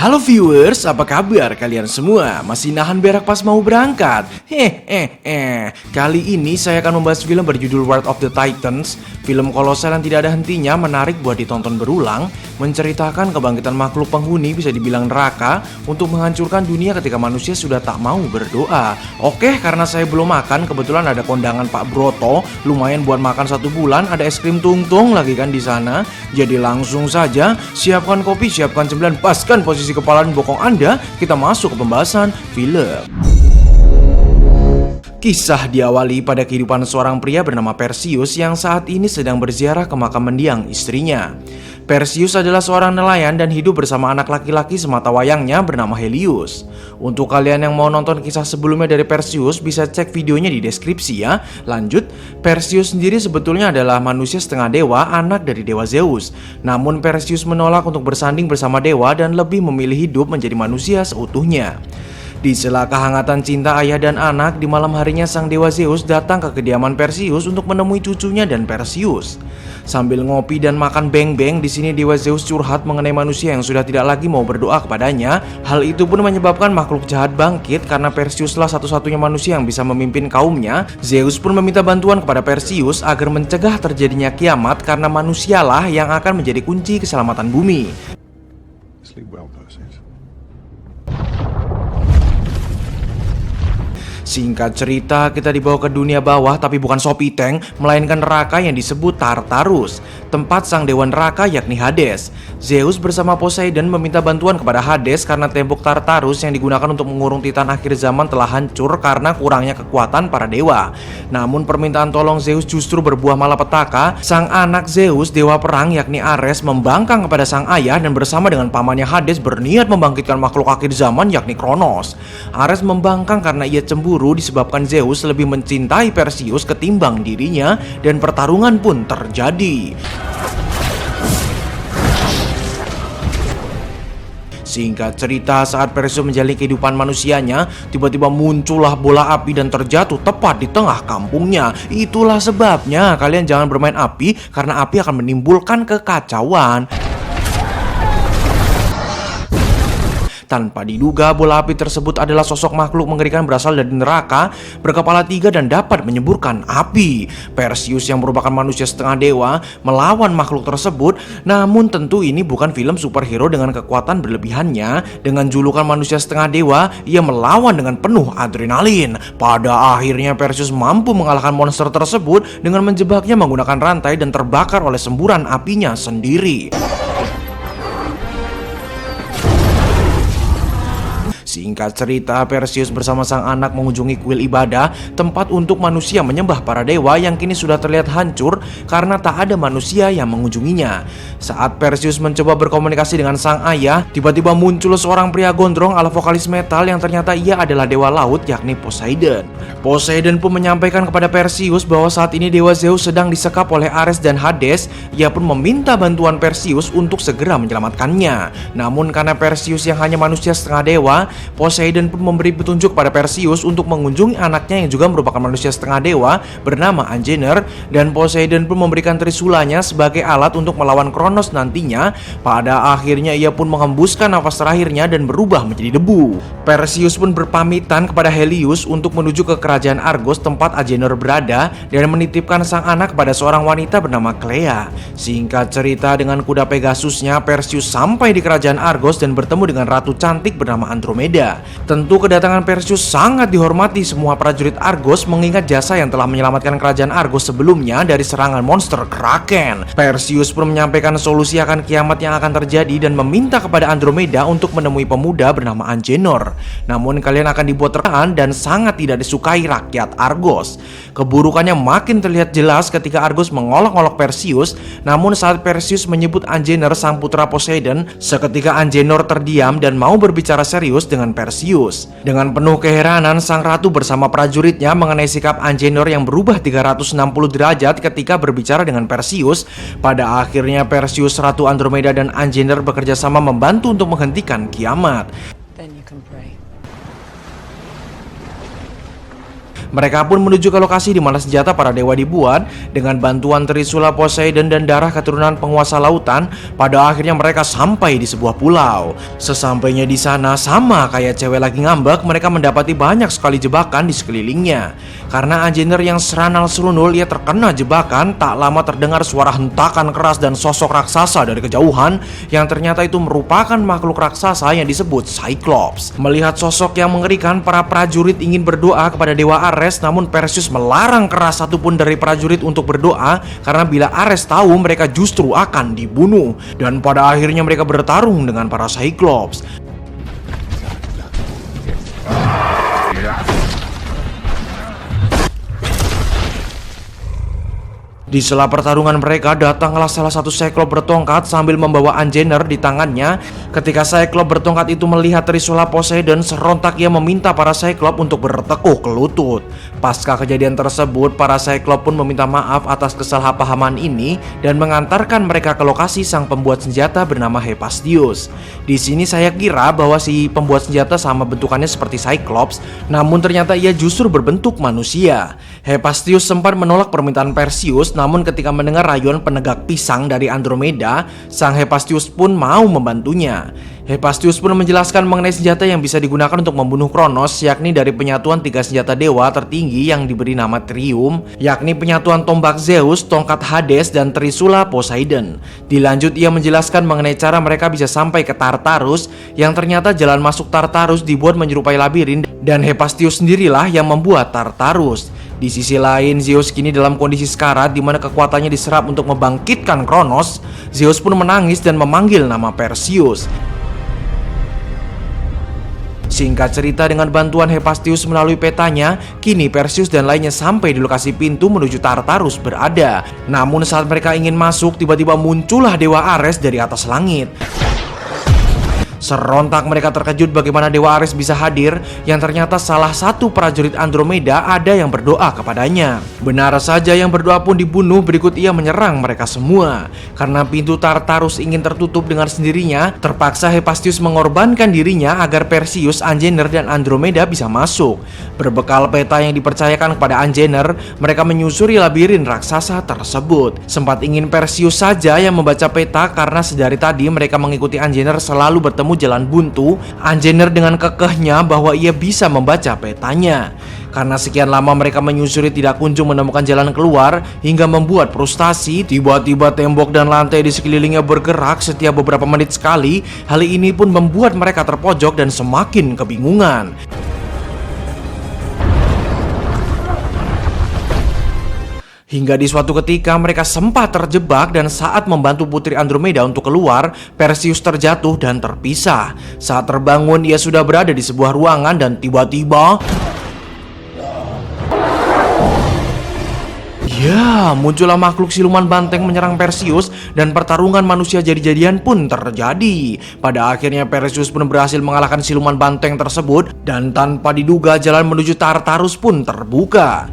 Halo viewers, apa kabar kalian semua? Masih nahan berak pas mau berangkat? Kali ini saya akan membahas film berjudul War of the Titans. Film kolosal yang tidak ada hentinya, menarik buat ditonton berulang, menceritakan kebangkitan makhluk penghuni bisa dibilang neraka untuk menghancurkan dunia ketika manusia sudah tak mau berdoa. Oke, karena saya belum makan, kebetulan ada kondangan Pak Broto, lumayan buat makan 1 bulan, ada es krim tungtung lagi kan di sana. Jadi langsung saja, siapkan kopi, siapkan cemilan, paskan posisi kepala dan bokong Anda, kita masuk ke pembahasan film. Kisah diawali pada kehidupan seorang pria bernama Perseus yang saat ini sedang berziarah ke makam mendiang istrinya. Perseus adalah seorang nelayan dan hidup bersama anak laki-laki sematawayangnya bernama Helios. Untuk kalian yang mau nonton kisah sebelumnya dari Perseus, bisa cek videonya di deskripsi ya. Lanjut, Perseus sendiri sebetulnya adalah manusia setengah dewa, anak dari dewa Zeus. Namun Perseus menolak untuk bersanding bersama dewa dan lebih memilih hidup menjadi manusia seutuhnya. Di sela kehangatan cinta ayah dan anak, di malam harinya sang dewa Zeus datang ke kediaman Perseus untuk menemui cucunya dan Perseus. Sambil ngopi dan makan beng-beng, di sini dewa Zeus curhat mengenai manusia yang sudah tidak lagi mau berdoa kepadanya. Hal itu pun menyebabkan makhluk jahat bangkit karena Perseuslah satu-satunya manusia yang bisa memimpin kaumnya. Zeus pun meminta bantuan kepada Perseus agar mencegah terjadinya kiamat karena manusialah yang akan menjadi kunci keselamatan bumi. Sleep well, Perseus. Singkat cerita, kita dibawa ke dunia bawah tapi bukan Sopiteng, melainkan neraka yang disebut Tartarus, tempat sang dewa neraka yakni Hades. Zeus bersama Poseidon meminta bantuan kepada Hades karena tembok Tartarus yang digunakan untuk mengurung Titan akhir zaman telah hancur karena kurangnya kekuatan para dewa. Namun permintaan tolong Zeus justru berbuah malapetaka. Sang anak Zeus, dewa perang yakni Ares, membangkang kepada sang ayah dan bersama dengan pamannya Hades berniat membangkitkan makhluk akhir zaman yakni Kronos. Ares membangkang karena ia cemburu disebabkan Zeus lebih mencintai Perseus ketimbang dirinya dan pertarungan pun terjadi. Singkat cerita, saat Perseus menjalani kehidupan manusianya, tiba-tiba muncullah bola api dan terjatuh tepat di tengah kampungnya. Itulah sebabnya kalian jangan bermain api karena api akan menimbulkan kekacauan. Tanpa diduga, bola api tersebut adalah sosok makhluk mengerikan berasal dari neraka, berkepala 3 dan dapat menyemburkan api. Perseus yang merupakan manusia setengah dewa melawan makhluk tersebut. Namun tentu ini bukan film superhero dengan kekuatan berlebihannya. Dengan julukan manusia setengah dewa, ia melawan dengan penuh adrenalin. Pada akhirnya Perseus mampu mengalahkan monster tersebut dengan menjebaknya menggunakan rantai dan terbakar oleh semburan apinya sendiri. Singkat cerita, Perseus bersama sang anak mengunjungi kuil ibadah, tempat untuk manusia menyembah para dewa yang kini sudah terlihat hancur karena tak ada manusia yang mengunjunginya. Saat Perseus mencoba berkomunikasi dengan sang ayah, tiba-tiba muncul seorang pria gondrong ala vokalis metal yang ternyata ia adalah dewa laut yakni Poseidon. Poseidon pun menyampaikan kepada Perseus bahwa saat ini dewa Zeus sedang disekap oleh Ares dan Hades. Ia pun meminta bantuan Perseus untuk segera menyelamatkannya. Namun karena Perseus yang hanya manusia setengah dewa, Poseidon pun memberi petunjuk pada Perseus untuk mengunjungi anaknya yang juga merupakan manusia setengah dewa bernama Angener, dan Poseidon pun memberikan trisulanya sebagai alat untuk melawan Kronos nantinya. Pada akhirnya ia pun menghembuskan nafas terakhirnya dan berubah menjadi debu. Perseus pun berpamitan kepada Helios untuk menuju ke kerajaan Argos tempat Angener berada dan menitipkan sang anak kepada seorang wanita bernama Clea. Singkat cerita, dengan kuda Pegasusnya, Perseus sampai di kerajaan Argos dan bertemu dengan ratu cantik bernama Andromeda. Tentu kedatangan Perseus sangat dihormati semua prajurit Argos mengingat jasa yang telah menyelamatkan kerajaan Argos sebelumnya dari serangan monster Kraken. Perseus pun menyampaikan solusi akan kiamat yang akan terjadi dan meminta kepada Andromeda untuk menemui pemuda bernama Angenor. Namun kalian akan dibuat tertahan dan sangat tidak disukai rakyat Argos. Keburukannya makin terlihat jelas ketika Argos mengolok-olok Perseus. Namun saat Perseus menyebut Angenor sang putra Poseidon, seketika Angenor terdiam dan mau berbicara serius dengan Perseus. Dengan penuh keheranan, sang ratu bersama prajuritnya mengenai sikap Angenor yang berubah 360 derajat ketika berbicara dengan Perseus. Pada akhirnya Perseus, Ratu Andromeda dan Angenor bekerja sama membantu untuk menghentikan kiamat. Mereka pun menuju ke lokasi di mana senjata para dewa dibuat dengan bantuan Trisula Poseidon dan darah keturunan penguasa lautan. Pada akhirnya mereka sampai di sebuah pulau. Sesampainya di sana, sama kayak cewek lagi ngambek, mereka mendapati banyak sekali jebakan di sekelilingnya. Karena Anjener yang seranal serunul, ia terkena jebakan. Tak lama terdengar suara hentakan keras dan sosok raksasa dari kejauhan yang ternyata itu merupakan makhluk raksasa yang disebut Cyclops. Melihat sosok yang mengerikan, para prajurit ingin berdoa kepada dewa Ares, namun Perseus melarang keras satupun dari prajurit untuk berdoa karena bila Ares tahu mereka justru akan dibunuh. Dan pada akhirnya mereka bertarung dengan para Cyclops. Di sela pertarungan mereka, datanglah salah satu Cyclops bertongkat sambil membawa Anjener di tangannya. Ketika Cyclops bertongkat itu melihat Trisula Poseidon, serontak ia meminta para Cyclops untuk bertekuk lutut. Pasca kejadian tersebut, para Cyclops pun meminta maaf atas kesalahpahaman ini dan mengantarkan mereka ke lokasi sang pembuat senjata bernama Hephaestus. Di sini saya kira bahwa si pembuat senjata sama bentukannya seperti Cyclops, namun ternyata ia justru berbentuk manusia. Hephaestus sempat menolak permintaan Perseus, namun ketika mendengar rayuan penegak pisang dari Andromeda, sang Hephaestus pun mau membantunya. Hephaestus pun menjelaskan mengenai senjata yang bisa digunakan untuk membunuh Kronos, yakni dari penyatuan 3 senjata dewa tertinggi yang diberi nama Trium, yakni penyatuan tombak Zeus, tongkat Hades, dan Trisula Poseidon. Dilanjut ia menjelaskan mengenai cara mereka bisa sampai ke Tartarus, yang ternyata jalan masuk Tartarus dibuat menyerupai labirin, dan Hephaestus sendirilah yang membuat Tartarus. Di sisi lain, Zeus kini dalam kondisi sekarat di mana kekuatannya diserap untuk membangkitkan Kronos. Zeus pun menangis dan memanggil nama Perseus. Singkat cerita, dengan bantuan Hephaestus melalui petanya, kini Perseus dan lainnya sampai di lokasi pintu menuju Tartarus berada. Namun saat mereka ingin masuk, tiba-tiba muncullah Dewa Ares dari atas langit. Serontak mereka terkejut bagaimana Dewa Ares bisa hadir, yang ternyata salah satu prajurit Andromeda ada yang berdoa kepadanya. Benar saja, yang berdoa pun dibunuh. Berikut ia menyerang mereka semua. Karena pintu Tartarus ingin tertutup dengan sendirinya, terpaksa Hephaestus mengorbankan dirinya agar Perseus, Anjener, dan Andromeda bisa masuk. Berbekal peta yang dipercayakan kepada Anjener, mereka menyusuri labirin raksasa tersebut. Sempat ingin Perseus saja yang membaca peta karena sedari tadi mereka mengikuti Anjener selalu bertemu jalan buntu. Anjener dengan kekehnya bahwa ia bisa membaca petanya. Karena sekian lama mereka menyusuri tidak kunjung menemukan jalan keluar, hingga membuat frustasi, tiba-tiba tembok dan lantai di sekelilingnya bergerak setiap beberapa menit sekali. Hal ini pun membuat mereka terpojok dan semakin kebingungan. Hingga di suatu ketika mereka sempat terjebak, dan saat membantu Putri Andromeda untuk keluar, Perseus terjatuh dan terpisah. Saat terbangun, ia sudah berada di sebuah ruangan dan tiba-tiba muncullah makhluk siluman banteng menyerang Perseus, dan pertarungan manusia jadi-jadian pun terjadi. Pada akhirnya Perseus pun berhasil mengalahkan siluman banteng tersebut, dan tanpa diduga jalan menuju Tartarus pun terbuka.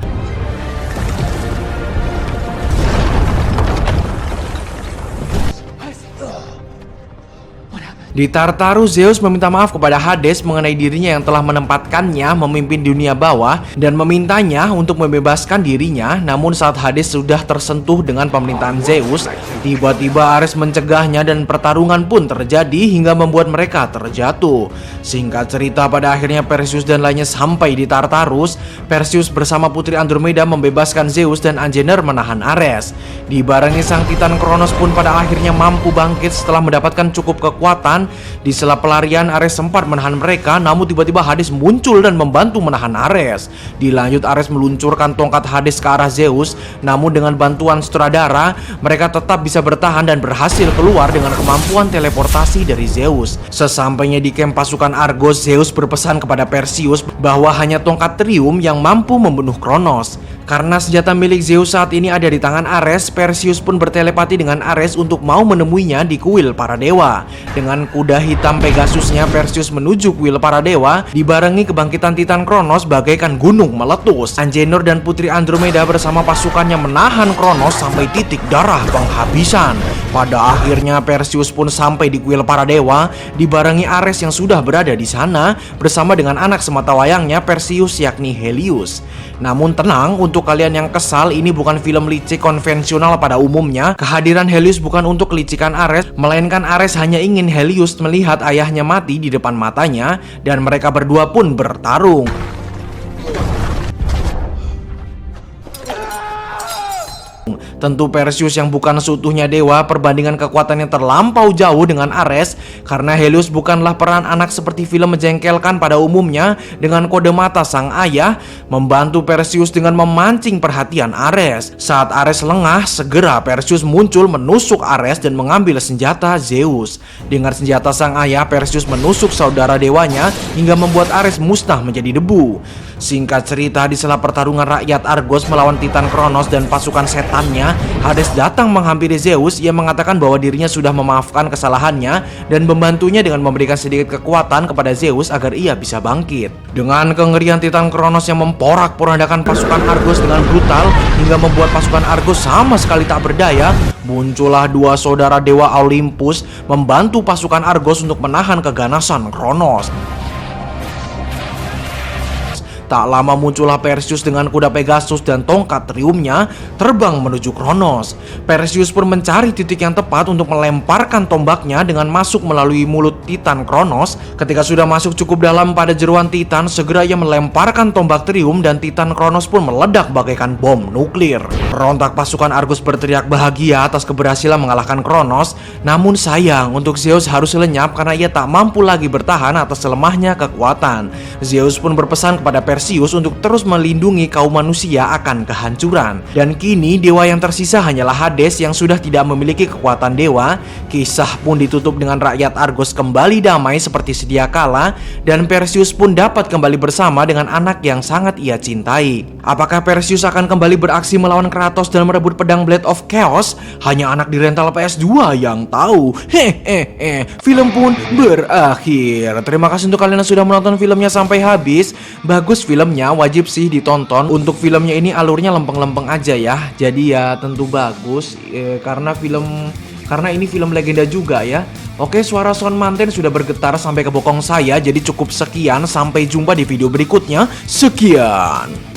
Di Tartarus, Zeus meminta maaf kepada Hades mengenai dirinya yang telah menempatkannya memimpin dunia bawah dan memintanya untuk membebaskan dirinya. Namun saat Hades sudah tersentuh dengan pemerintahan Zeus, tiba-tiba Ares mencegahnya dan pertarungan pun terjadi hingga membuat mereka terjatuh. Singkat cerita, pada akhirnya Perseus dan lainnya sampai di Tartarus. Perseus bersama Putri Andromeda membebaskan Zeus dan Anjener menahan Ares. Dibarengi sang Titan Kronos pun pada akhirnya mampu bangkit setelah mendapatkan cukup kekuatan. Di sela pelarian, Ares sempat menahan mereka, namun tiba-tiba Hades muncul dan membantu menahan Ares. Dilanjut, Ares meluncurkan tongkat Hades ke arah Zeus, namun dengan bantuan sutradara, mereka tetap bisa bertahan dan berhasil keluar dengan kemampuan teleportasi dari Zeus. Sesampainya di camp pasukan Argos, Zeus berpesan kepada Perseus bahwa hanya tongkat Trium yang mampu membunuh Kronos. Karena senjata milik Zeus saat ini ada di tangan Ares, Perseus pun bertelepati dengan Ares untuk mau menemuinya di kuil para dewa. Dengan kuda hitam Pegasusnya, Perseus menuju kuil para dewa, dibarengi kebangkitan Titan Kronos bagaikan gunung meletus. Anjenor dan Putri Andromeda bersama pasukannya menahan Kronos sampai titik darah penghabisan. Pada akhirnya Perseus pun sampai di kuil para dewa, dibarengi Ares yang sudah berada di sana bersama dengan anak sematawayangnya Perseus yakni Helios. Namun tenang, untuk kalian yang kesal, ini bukan film licik konvensional pada umumnya. Kehadiran Helios bukan untuk kelicikan Ares, melainkan Ares hanya ingin Helios melihat ayahnya mati di depan matanya, dan mereka berdua pun bertarung. Tentu Perseus yang bukan seutuhnya dewa, perbandingan kekuatannya terlampau jauh dengan Ares, karena Helios bukanlah peran anak seperti film menjengkelkan pada umumnya. Dengan kode mata sang ayah membantu Perseus dengan memancing perhatian Ares. Saat Ares lengah, segera Perseus muncul menusuk Ares dan mengambil senjata Zeus. Dengan senjata sang ayah, Perseus menusuk saudara dewanya hingga membuat Ares musnah menjadi debu. Singkat cerita, di sela pertarungan rakyat Argos melawan Titan Kronos dan pasukan setannya, Hades datang menghampiri Zeus. Ia mengatakan bahwa dirinya sudah memaafkan kesalahannya dan membantunya dengan memberikan sedikit kekuatan kepada Zeus agar ia bisa bangkit. Dengan kengerian, Titan Kronos yang memporak-porandakan pasukan Argos dengan brutal hingga membuat pasukan Argos sama sekali tak berdaya, muncullah dua saudara dewa Olympus membantu pasukan Argos untuk menahan keganasan Kronos. Tak lama muncullah Perseus dengan kuda Pegasus dan tongkat triumnya terbang menuju Kronos. Perseus pun mencari titik yang tepat untuk melemparkan tombaknya dengan masuk melalui mulut Titan Kronos. Ketika sudah masuk cukup dalam pada jeruan Titan, segera ia melemparkan tombak trium dan Titan Kronos pun meledak bagaikan bom nuklir. Perontak pasukan Argus berteriak bahagia atas keberhasilan mengalahkan Kronos. Namun sayang, untuk Zeus harus lenyap karena ia tak mampu lagi bertahan atas lemahnya kekuatan. Zeus pun berpesan kepada Perseus untuk terus melindungi kaum manusia akan kehancuran. Dan kini dewa yang tersisa hanyalah Hades yang sudah tidak memiliki kekuatan dewa. Kisah pun ditutup dengan rakyat Argos kembali damai seperti sedia kala, dan Perseus pun dapat kembali bersama dengan anak yang sangat ia cintai. Apakah Perseus akan kembali beraksi melawan Kratos dan merebut pedang Blade of Chaos? Hanya anak di rental PS2 yang tahu. Film pun berakhir. Terima kasih untuk kalian yang sudah menonton filmnya sampai habis. Bagus filmnya, wajib sih ditonton. Untuk filmnya ini alurnya lempeng-lempeng aja ya. Jadi ya tentu bagus karena ini film legenda juga ya. Oke, suara sound manten sudah bergetar sampai ke bokong saya. Jadi cukup sekian, sampai jumpa di video berikutnya. Sekian.